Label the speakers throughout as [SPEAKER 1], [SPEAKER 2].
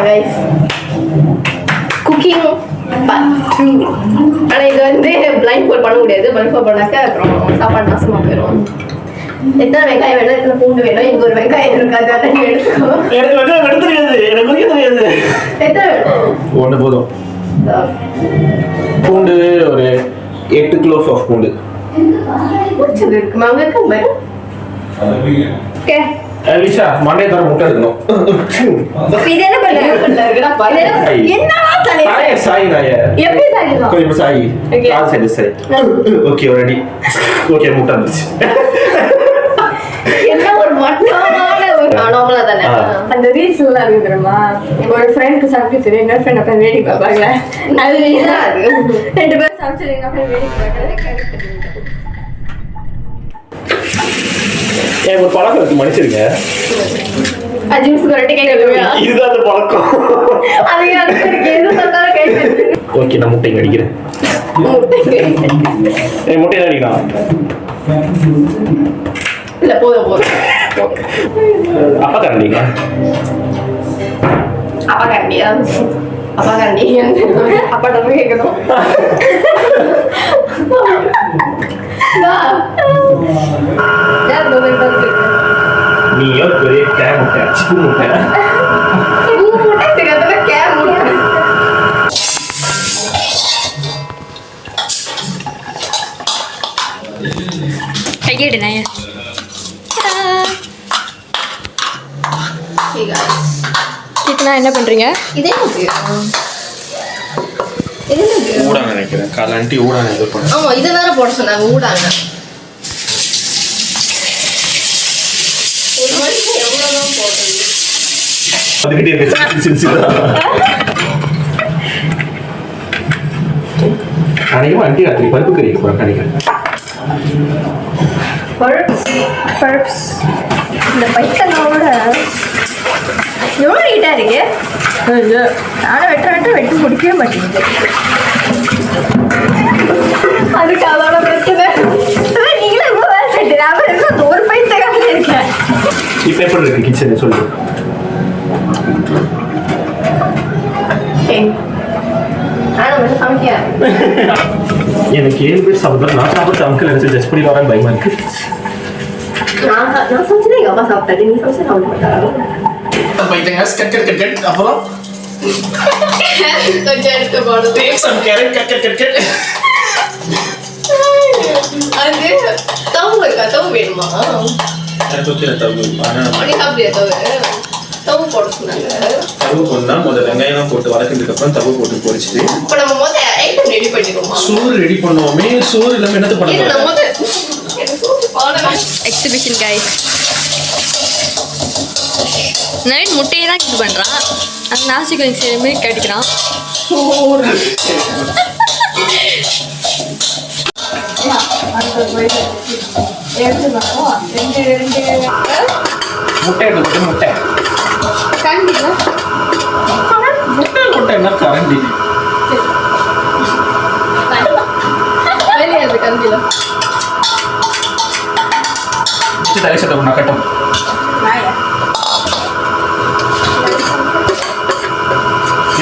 [SPEAKER 1] Guys cooking ஆனால் இது வந்து பிளைண்ட் ஃபோல்ட் பண்ண முடியாது. பிளைண்ட் ஃபோல்ட் பண்ணாக்க அப்புறம் சாப்பாடு நாசமாக போயிடும். எத்தனை வெங்காயம் வேணும், எத்தனை பூண்டு வேணும், இங்கே ஒரு வெங்காயம் இருக்காது, அதை நீ எடுத்துக்கோ.
[SPEAKER 2] எனக்கு வெங்காயம் தெரியாது, எனக்கு தெரியாது.
[SPEAKER 1] எத்தனை வேணும்?
[SPEAKER 2] ஒன்று போதும். பூண்டு ஒரு 8 கிலோ ஆஃப் பூண்டு
[SPEAKER 1] பிடிச்சது இருக்குமா அங்கே இருக்க பாரு. ஓகே
[SPEAKER 2] லிஷா மண்டே தர முட்டை எடுக்கணும்.
[SPEAKER 1] இது என்ன பண்ணல பாரு. என்னடா தலை
[SPEAKER 2] சாய் நாய
[SPEAKER 1] எப்படி சாய்லாம்
[SPEAKER 2] கொஞ்சம் Sai call side Sai. Okay ready. Okay முட்டை வந்துச்சு.
[SPEAKER 1] என்ன ஒரு மட்டமான ஒரு நார்மலா தானே அந்த ரீல்ஸ் எல்லாம் இருக்கு தெரியுமா? ஒரு ஃப்ரெண்ட்க்கு சாப்பிட்டு தெரியும், இன்னொரு ஃப்ரெண்ட் அப்ப வேடிக்கை பார்ப்பாங்களே, அது இதுதான். அது 2 பேரும் சாப்பிட்டு அப்ப வேடிக்கை பார்க்கறது.
[SPEAKER 2] எனக்கு ஒரு பழக்கம் இருக்கு மனுஷருங்க.
[SPEAKER 1] 5 நிமிஷத்துக்கு ஒரு வாட்டி கேட்கலையா?
[SPEAKER 2] இதுதான் அந்த பழக்கம்.
[SPEAKER 1] அது எனக்கு எது சொன்னாலும் கேட்குது.
[SPEAKER 2] ஓகே நான் முட்டை அடிக்கிறேன். முட்டை அடிக்கலாம்.
[SPEAKER 1] இல்ல போதும்.
[SPEAKER 2] அப்பா கரண்டிங்க.
[SPEAKER 1] அப்பா கரண்டியா? அப்பா கரண்டி அப்பாட்ட போய் கேட்கணும்.
[SPEAKER 2] நீயோ பெரிய கே முட்டை சிப்பு முட்டை
[SPEAKER 1] தெரியாத கே முட்டை.
[SPEAKER 3] கையெடு நாய. இப்போ என்ன பண்றீங்க?
[SPEAKER 1] இதே
[SPEAKER 2] ஊடாங்க நினைக்கிறேன். காலாண்டி ஊடாங்க இது பண்ண.
[SPEAKER 1] ஆமா இதை வேற போட சொன்னாங்க ஊடாங்க. ஒரு மணிக்கு எவ்வளவுதான் போடுறது?
[SPEAKER 2] அதுக்கிட்டே இருக்கு. அனைவரும் அண்டி ராத்திரி பருப்பு கறி போகிறேன் நினைக்கிறேன்.
[SPEAKER 1] பர்ப்ஸ் இந்த பைக்கனோட எவ்வளோ நீட்டாக இருக்கு. நானும் வெட்டு முடிக்கவே மாட்டேங்குது. அதுக்கு அதோட பிரச்சனை. நீங்களே எவ்வளோ வேலை செஞ்சு நான் அந்த ஒரு பைத்த காமிச்சு இருக்கேன்.
[SPEAKER 2] இப்போ எப்படி இருக்கு கிச்சன் சொல்லு. எனக்கு 7 பேர் சாப்பிட்றேன். நான் சாப்பிட்டு அங்கிள் நினைச்சு ஜஸ்ட் பண்ணி வரேன் பயமா இருக்கு.
[SPEAKER 1] நான் சமைச்சதே எங்கள் அப்பா சாப்பிட்டாரு. நீ சமைச்சு சாப்பிட மாட்டாரோ?
[SPEAKER 2] அப்புறம்
[SPEAKER 1] கொஞ்சம் எடுத்து போடுது. அது தவு இருக்கா? தவு வேணுமா? அப்படியா தவு போட சொன்னாங்க.
[SPEAKER 2] தவு போனா முதல்ல வெங்காயம் போட்டு வதக்கினதுக்கு அப்புறம் தவு போட்டு பொரிச்சிட்டு
[SPEAKER 1] இப்போ நம்ம முதல்ல ஐட்டம் ரெடி பண்ணிடுவோமா?
[SPEAKER 2] சோறு ரெடி பண்ணுவோமே. சோறு இல்லாம என்னது பண்ணுவோம்?
[SPEAKER 3] Exhibition guys. நைட் முட்டையை தான் இது பண்ணுறான். அந்த நாசி கொஞ்சம் செய்கிற மாதிரி கடிக்கிறான்.
[SPEAKER 2] முட்டை எடுத்து முட்டை முட்டை என்ன கரண்டி தலை சட்டை கட்டும்.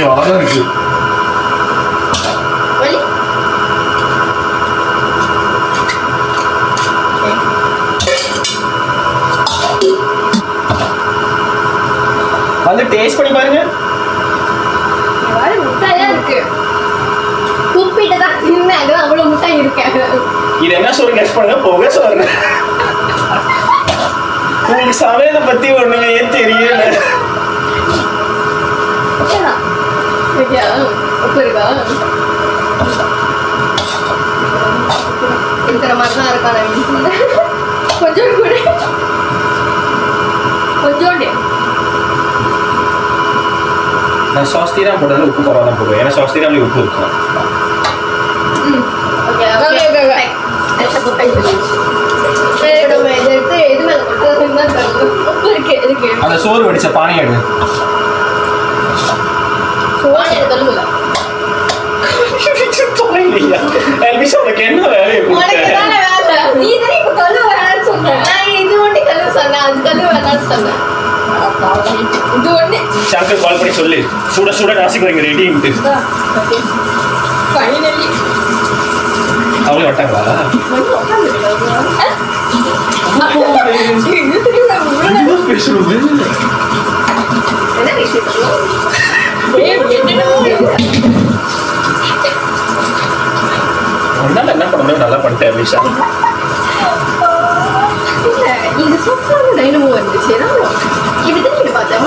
[SPEAKER 2] அழகா இருக்கு. வந்து டேஸ்ட் பண்ணி பாருங்க.
[SPEAKER 1] முட்டையா இருக்கு. கூப்பிட்டு தான் தின்னாங்க. அவ்வளவு முட்டை இருக்கு.
[SPEAKER 2] இது என்ன சொல்லுங்க கெஸ் பண்ணுங்க. போக சொல்லுங்க. உங்களுக்கு சமையலை பத்தி ஒண்ணுமே தெரியல. இருக்கிற மாதிரிதான் இருக்கான கொஞ்சம் கூட கொஞ்சோண்டு. நான் சாஸ் தீராம போடுறதுல உப்பு குறவா தான் போடுவேன். ஏன்னா சாஸ் தீராமலே உப்பு இருக்கும். அந்த சோறு வடிச்ச பானை எடு. என்ன வேலை?
[SPEAKER 1] நீ இப்ப கல்லு வேணான்னு சொன்ன. நான் இது ஒண்ணு கல்லு சொன்னேன். அது கல்லு வேணான்னு சொன்னேன். இது ஒண்ணு
[SPEAKER 2] அங்கிள் கால் பண்ணி சொல்லு சுட சுட நாசி கோயிங் ரெடின்ட்டு.
[SPEAKER 1] ஃபைனலி
[SPEAKER 2] அவங்களே வட்டாங்களா? பேசுறது உன்னால என்ன பண்ண முடியும்? நல்லா பண்ணிட்டேன் விஷா.
[SPEAKER 1] இது சூப்பரான டைனமோ வந்துச்சு. இப்படி பார்த்தேன்